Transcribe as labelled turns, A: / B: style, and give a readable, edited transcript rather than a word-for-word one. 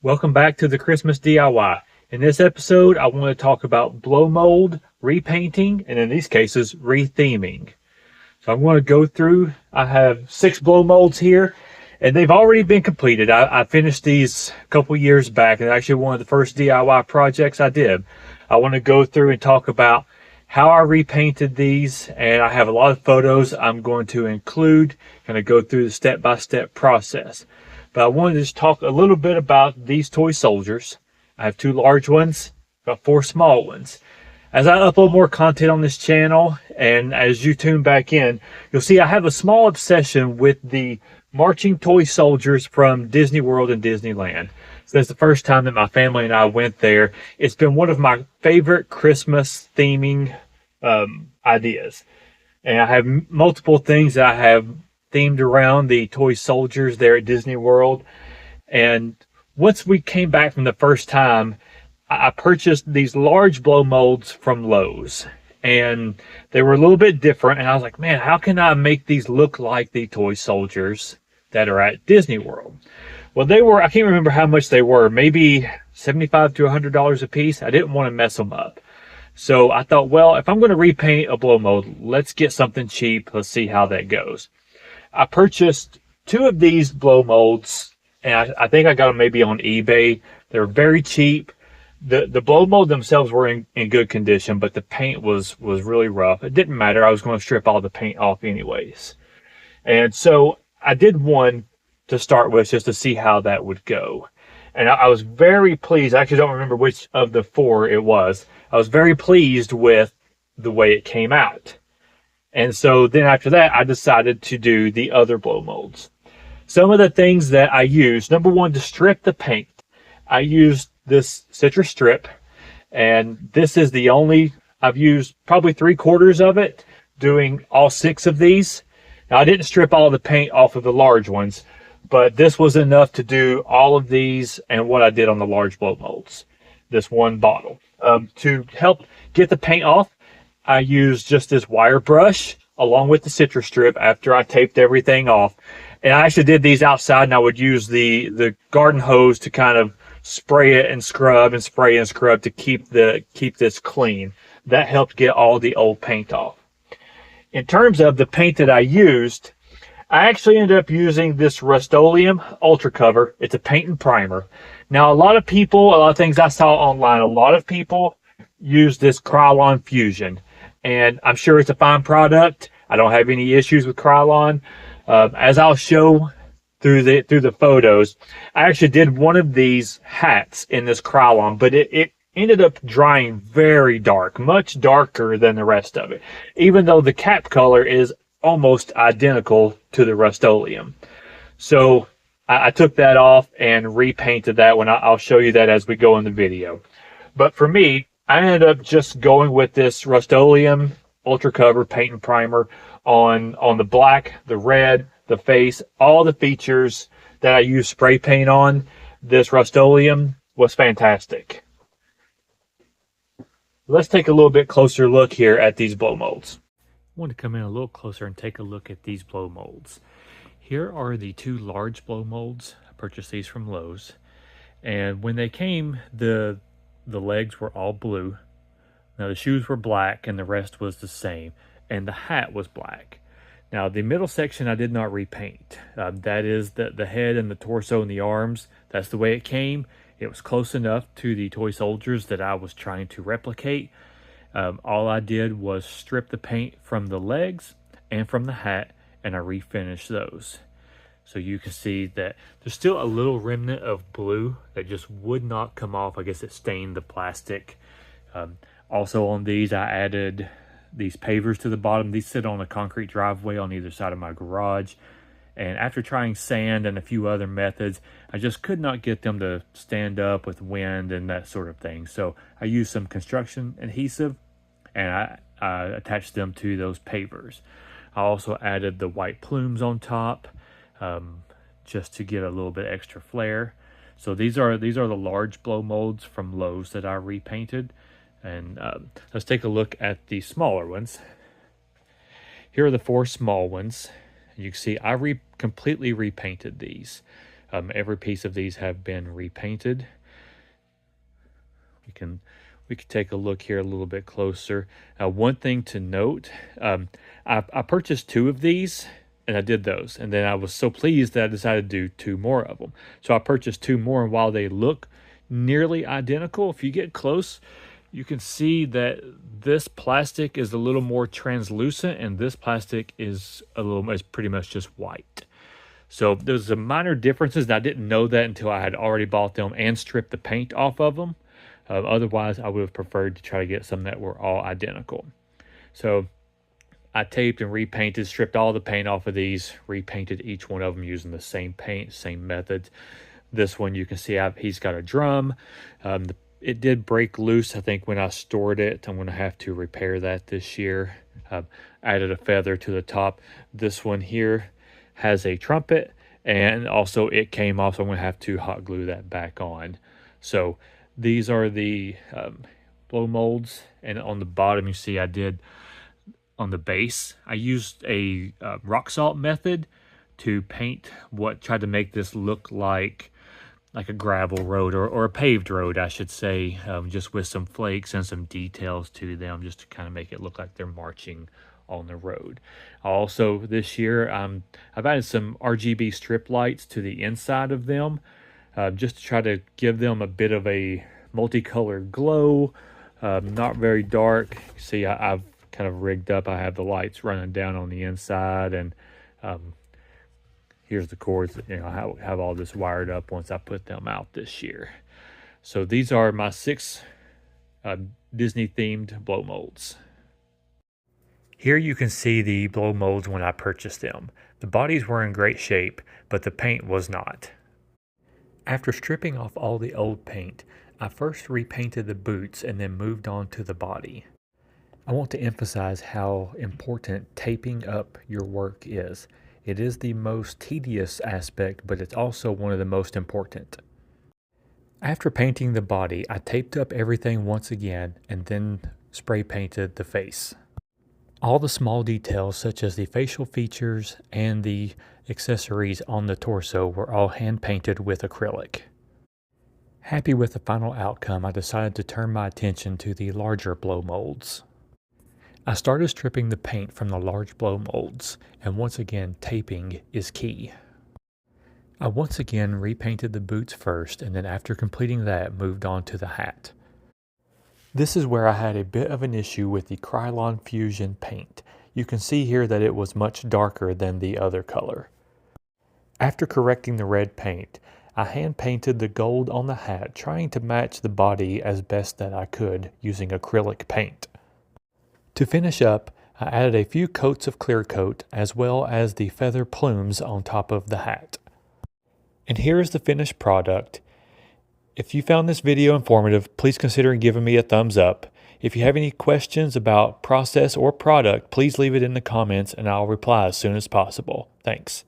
A: Welcome back to the Christmas DIY. In this episode, I want to talk about blow mold, repainting, and in these cases, retheming. So I'm going to go through, I have 6 blow molds here, and they've already been completed. I finished these a couple years back, and actually one of the first DIY projects I did. I want to go through and talk about how I repainted these, and I have a lot of photos I'm going to include, kind of go through the step-by-step process. But I wanted to just talk a little bit about these toy soldiers. I have 2 large ones, got 4 small ones. As I upload more content on this channel, and as you tune back in, you'll see I have a small obsession with the marching toy soldiers from Disney World and Disneyland. Since the first time that my family and I went there, it's been one of my favorite Christmas theming ideas. And I have multiple things that I have themed around the toy soldiers there at Disney World. And once we came back from the first time, I purchased these large blow molds from Lowe's, and they were a little bit different. And I was like, man, how can I make these look like the toy soldiers that are at Disney World? Well, they were, I can't remember how much they were, maybe $75 to $100 a piece. I didn't want to mess them up. So I thought, well, if I'm going to repaint a blow mold, let's get something cheap. Let's see how that goes. I purchased 2 of these blow molds, and I think I got them maybe on eBay. They're very cheap. The blow mold themselves were in good condition, but the paint was really rough. It didn't matter. I was going to strip all the paint off anyways. And so I did one to start with just to see how that would go. And I was very pleased. I actually don't remember which of the 4 it was. I was very pleased with the way it came out. And so then after that, I decided to do the other blow molds. Some of the things that I used, number one, to strip the paint, I used this citristrip, and this is the only, I've used probably 3/4 of it, doing all 6 of these. Now, I didn't strip all the paint off of the large ones, but this was enough to do all of these and what I did on the large blow molds, this one bottle. To help get the paint off, I used just this wire brush along with the citristrip after I taped everything off. And I actually did these outside, and I would use the garden hose to kind of spray it and scrub and spray and scrub to keep this clean. That helped get all the old paint off. In terms of the paint that I used, I actually ended up using this Rust-Oleum Ultra Cover. It's a paint and primer. Now, a lot of things I saw online, a lot of people use this Krylon Fusion, and I'm sure it's a fine product. I don't have any issues with Krylon. As I'll show through the photos, I actually did one of these hats in this Krylon, but it ended up drying very dark, much darker than the rest of it, even though the cap color is almost identical to the Rust-Oleum. So I took that off and repainted that one. I'll show you that as we go in the video. But for me, I ended up just going with this Rust-Oleum Ultra Cover paint and primer on the black, the red, the face, all the features that I used spray paint on. This Rust-Oleum was fantastic. Let's take a little bit closer look here at these blow molds. I want to come in a little closer and take a look at these blow molds. Here are the 2 large blow molds. I purchased these from Lowe's. And when they came, the legs were all blue. Now the shoes were black and the rest was the same. And the hat was black. Now the middle section I did not repaint. That is the head and the torso and the arms. That's the way it came. It was close enough to the toy soldiers that I was trying to replicate. All I did was strip the paint from the legs and from the hat, and I refinished those. So you can see that there's still a little remnant of blue that just would not come off. I guess it stained the plastic. Also on these, I added these pavers to the bottom. These sit on a concrete driveway on either side of my garage. And after trying sand and a few other methods, I just could not get them to stand up with wind and that sort of thing. So I used some construction adhesive, and I attached them to those pavers. I also added the white plumes on top, just to get a little bit extra flair. So these are the large blow molds from Lowe's that I repainted. And let's take a look at the smaller ones. Here are the 4 small ones. You can see I completely repainted these. Every piece of these have been repainted. We can take a look here a little bit closer. One thing to note, I purchased 2 of these, and I did those. And then I was so pleased that I decided to do 2 more of them. So I purchased 2 more, and while they look nearly identical, if you get close, you can see that this plastic is a little more translucent, and this plastic is pretty much just white. So there's some minor differences, and I didn't know that until I had already bought them and stripped the paint off of them. Otherwise, I would have preferred to try to get some that were all identical. So I taped and repainted, stripped all the paint off of these, repainted each one of them using the same paint, same method. This one you can see he's got a drum. It did break loose, I think, when I stored it. I'm going to have to repair that this year. Added a feather to the top. This one here has a trumpet, and also it came off, so I'm going to have to hot glue that back on. So these are the blow molds, and on the bottom you see I did on the base. I used a rock salt method to paint tried to make this look like a gravel road or a paved road, I should say, just with some flakes and some details to them, just to kind of make it look like they're marching on the road. Also, this year, I've added some RGB strip lights to the inside of them, just to try to give them a bit of a multicolored glow, not very dark. See, I've kind of rigged up. I have the lights running down on the inside, and here's the cords. I have all this wired up once I put them out this year. So these are my 6 Disney-themed blow molds. Here you can see the blow molds when I purchased them. The bodies were in great shape, but the paint was not. After stripping off all the old paint, I first repainted the boots and then moved on to the body. I want to emphasize how important taping up your work is. It is the most tedious aspect, but it's also one of the most important. After painting the body, I taped up everything once again and then spray painted the face. All the small details, such as the facial features and the accessories on the torso, were all hand painted with acrylic. Happy with the final outcome, I decided to turn my attention to the larger blow molds. I started stripping the paint from the large blow molds, and once again, taping is key. I once again repainted the boots first, and then after completing that, moved on to the hat. This is where I had a bit of an issue with the Krylon Fusion paint. You can see here that it was much darker than the other color. After correcting the red paint, I hand painted the gold on the hat, trying to match the body as best that I could using acrylic paint. To finish up, I added a few coats of clear coat as well as the feather plumes on top of the hat. And here is the finished product. If you found this video informative, please consider giving me a thumbs up. If you have any questions about process or product, please leave it in the comments and I'll reply as soon as possible. Thanks.